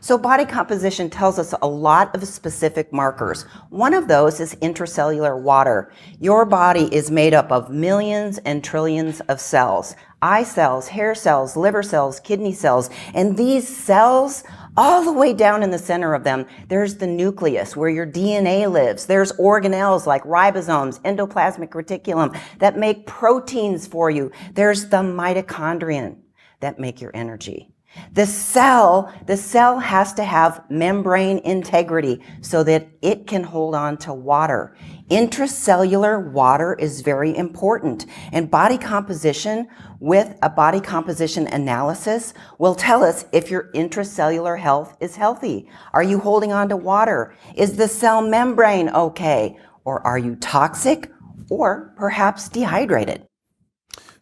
So body composition tells us a lot of specific markers. One of those is intracellular water. Your body is made up of millions and trillions of cells. Eye cells, hair cells, liver cells, kidney cells, and these cells, all the way down in the center of them, there's the nucleus where your DNA lives. There's organelles like ribosomes, endoplasmic reticulum that make proteins for you. There's the mitochondrion that make your energy. The cell has to have membrane integrity so that it can hold on to water. Intracellular water is very important, and body composition with a body composition analysis will tell us if your intracellular health is healthy. Are you holding on to water? Is the cell membrane okay? Or are you toxic or perhaps dehydrated?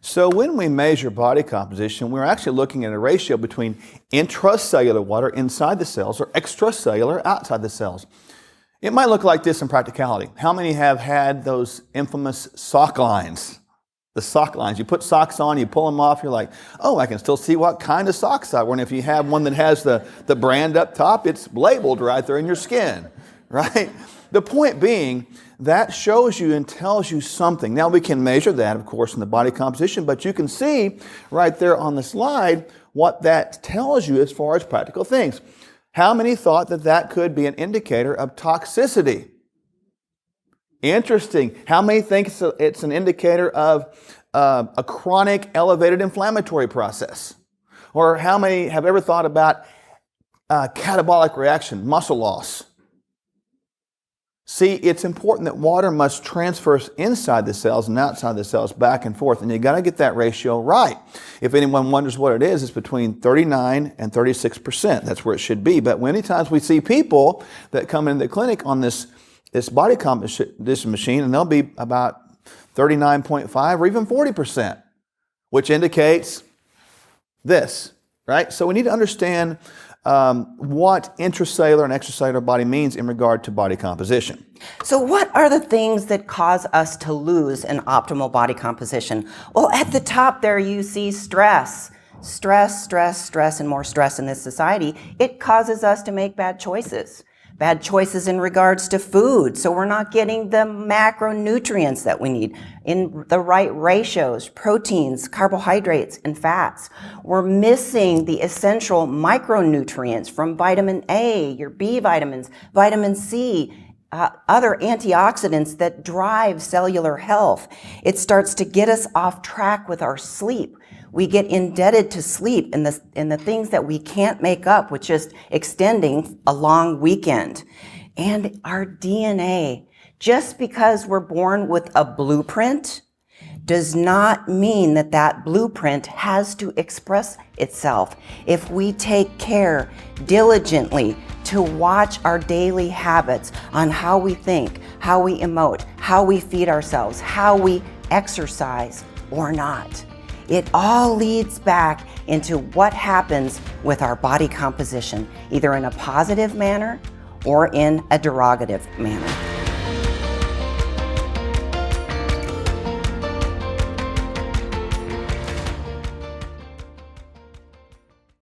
So when we measure body composition, we're actually looking at a ratio between intracellular water inside the cells or extracellular outside the cells. It might look like this in practicality. How many have had those infamous sock lines? The sock lines. You put socks on, you pull them off, you're like, oh, I can still see what kind of socks I wear. And if you have one that has the brand up top, it's labeled right there in your skin, right? The point being, that shows you and tells you something. Now we can measure that, of course, in the body composition, but you can see right there on the slide what that tells you as far as practical things. How many thought that that could be an indicator of toxicity? Interesting. How many think it's an indicator of a chronic elevated inflammatory process? Or how many have ever thought about catabolic reaction, muscle loss? See, it's important that water must transfer inside the cells and outside the cells back and forth, and you got to get that ratio right. If anyone wonders what it is, it's between 39 and 36%. That's where it should be. But many times we see people that come into the clinic on this body composition machine, and they'll be about 39.5 or even 40%, which indicates this, right? So we need to understand what intracellular and extracellular body means in regard to body composition. So what are the things that cause us to lose an optimal body composition? Well, at the top there you see stress. Stress, stress, stress, and more stress in this society. It causes us to make bad choices. Bad choices in regards to food, so we're not getting the macronutrients that we need in the right ratios, proteins, carbohydrates, and fats. We're missing the essential micronutrients from vitamin A, your B vitamins, vitamin C, other antioxidants that drive cellular health. It starts to get us off track with our sleep. We get indebted to sleep in the things that we can't make up with just extending a long weekend. And our DNA, just because we're born with a blueprint, does not mean that that blueprint has to express itself. If we take care diligently to watch our daily habits on how we think, how we emote, how we feed ourselves, how we exercise or not, it all leads back into what happens with our body composition, either in a positive manner or in a derogative manner.